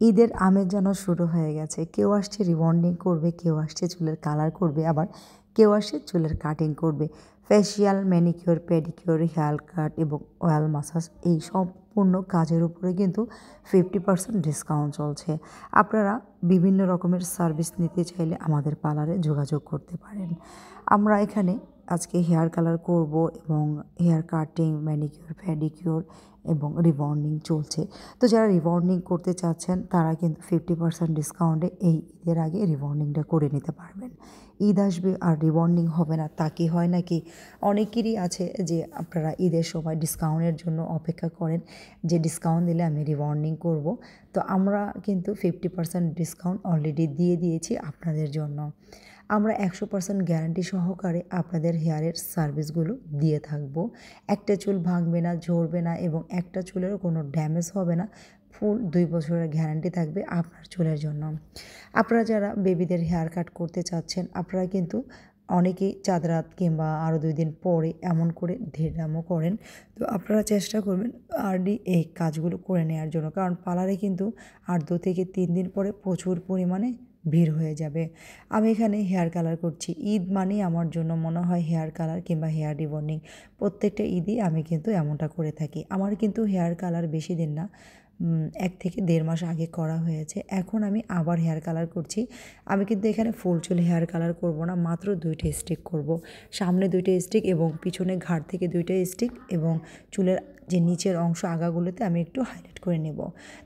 ঈদের আমেজ যেন শুরু হয়ে গেছে। কেউ আসছে রিবন্ডিং করবে, কেউ আসছে চুলের কালার করবে, আবার কেউ আসছে চুলের কাটিং করবে। Facial, manicure, pedicure, hair cut এবং অয়েল মাসাজ এই সম্পূর্ণ কাজের উপরে কিন্তু 50% ডিসকাউন্ট চলছে। আপনারা বিভিন্ন রকমের সার্ভিস নিতে চাইলে আমাদের পার্লারে যোগাযোগ করতে পারেন। আমরা এখানে আজকে হেয়ার কালার করব এবং হেয়ার কাটিং, ম্যানিকিউর, পেডিকিউর এবং রিবন্ডিং চলছে। তো যারা রিবন্ডিং করতে চাচ্ছেন তারা কিন্তু 50% ডিসকাউন্টে এই ঈদের আগে রিবন্ডিংটা করে নিতে পারবেন। ঈদ আসবে আর রিবন্ডিং হবে না তা কি হয় নাকি? অনেকেরই আছে যে আপনারা ঈদের সময় ডিসকাউন্টের জন্য অপেক্ষা করেন যে ডিসকাউন্ট দিলে আমি রিবন্ডিং করব। তো আমরা কিন্তু 50% ডিসকাউন্ট অলরেডি দিয়ে দিয়েছি আপনাদের জন্য। আমরা 100% গ্যারান্টি সহকারে আপনাদের হেয়ারের সার্ভিসগুলো দিয়ে থাকব। একটা চুল ভাঙবে না, ঝরবে না এবং একটা চুলেরও কোনো ড্যামেজ হবে না। ফুল 2 বছরের গ্যারান্টি থাকবে আপনার চুলের জন্য। আপনারা যারা বেবিদের হেয়ার কাট করতে চাচ্ছেন, আপনারা কিন্তু অনেকেই চাঁদ রাত কিংবা আরও 2 দিন পরে এমন করে ঢিলামো করেন। তো আপনারা চেষ্টা করবেন আর্লি এই কাজগুলো করে নেওয়ার জন্য। কারণ পার্লারে কিন্তু আর 2 থেকে 3 দিন পরে প্রচুর পরিমাণে ভিড় হয়ে যাবে। আমি এখানে হেয়ার কালার করছি। ঈদ মানেই আমার জন্য মনে হয় হেয়ার কালার কিংবা হেয়ার রিবন্ডিং। প্রত্যেকটা ঈদই আমি কিন্তু এমনটা করে থাকি। আমার কিন্তু হেয়ার কালার বেশি দিন না, 1 থেকে 1.5 মাস আগে করা হয়েছে। এখন আমি আবার হেয়ার কালার করছি। আমি কিন্তু এখানে ফুল চুল হেয়ার কালার করব না, মাত্র 2টা স্টিক করব। সামনে 2টা স্টিক এবং পিছনে ঘাড় থেকে 2টা স্টিক এবং চুলের যে নিচের অংশ আগাগুলোতে আমি একটু হাইলাইট করে নেব।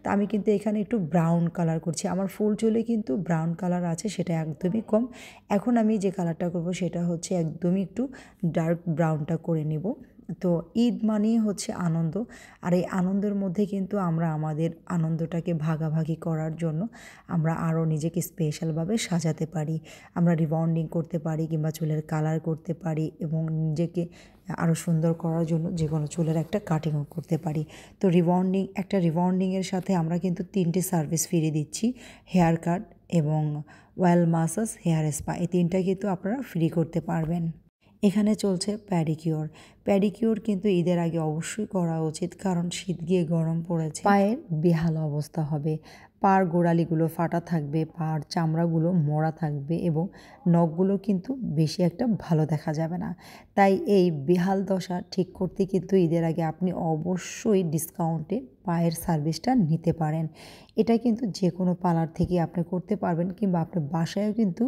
তা আমি কিন্তু এখানে একটু ব্রাউন কালার করছি। আমার ফুল চুলে কিন্তু ব্রাউন কালার আছে, সেটা একদমই কম। এখন আমি যে কালারটা করব সেটা হচ্ছে একদমই একটু ডার্ক ব্রাউনটা করে নেব। তো ঈদ মানেই হচ্ছে আনন্দ, আর এই আনন্দের মধ্যে কিন্তু আমরা আমাদের আনন্দটাকে ভাগাভাগি করার জন্য আমরা আরও নিজেকে স্পেশালভাবে সাজাতে পারি। আমরা রিবন্ডিং করতে পারি কিংবা চুলের কালার করতে পারি এবং নিজেকে আরও সুন্দর করার জন্য যে কোনো চুলের একটা কাটিংও করতে পারি। তো রিবন্ডিংয়ের সাথে আমরা কিন্তু 3টে সার্ভিস ফ্রি দিচ্ছি। হেয়ার কাট এবং অয়েল মাসাজ, হেয়ার স্পা, এই 3টা কিন্তু আপনারা ফ্রি করতে পারবেন। এখানে চলছে প্যাডিকিউর কিন্তু ঈদের আগে অবশ্যই করা উচিত, কারণ শীত গিয়ে গরম পড়েছে, পায়ের বেহাল অবস্থা হবে। পার গোড়ালিগুলো ফাটা থাকবে, পার চামড়াগুলো মোড়া থাকবে এবং নখগুলো কিন্তু বেশি একটা ভালো দেখা যাবে না। তাই এই বেহাল দশা ঠিক করতে কিন্তু ঈদের আগে আপনি অবশ্যই ডিসকাউন্টে পায়ের সার্ভিসটা নিতে পারেন। এটা কিন্তু যে কোনো পার্লার থেকে আপনি করতে পারবেন কিংবা আপনার বাসায়ও কিন্তু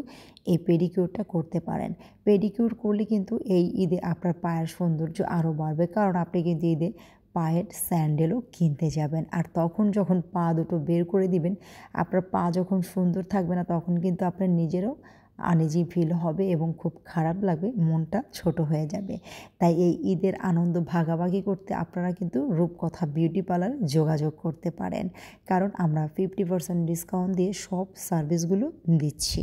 এই পেডিকিউরটা করতে পারেন। পেডিকিউর করলে কিন্তু এই ঈদে আপনার পায়ের সৌন্দর্য আরও বাড়বে, কারণ আপনি কিন্তু ঈদে পায়ের স্যান্ডেলও কিনতে যাবেন। আর তখন যখন পা দুটো বের করে দিবেন, আপনার পা যখন সুন্দর থাকবে না, তখন কিন্তু আপনার নিজেরও আনইজি ফিল হবে এবং খুব খারাপ লাগবে, মনটা ছোট হয়ে যাবে। তাই এই ঈদের আনন্দ ভাগাভাগি করতে আপনারা কিন্তু রূপকথা বিউটি পার্লারে যোগাযোগ করতে পারেন, কারণ আমরা 50% ডিসকাউন্ট দিয়ে সব সার্ভিসগুলো দিচ্ছি।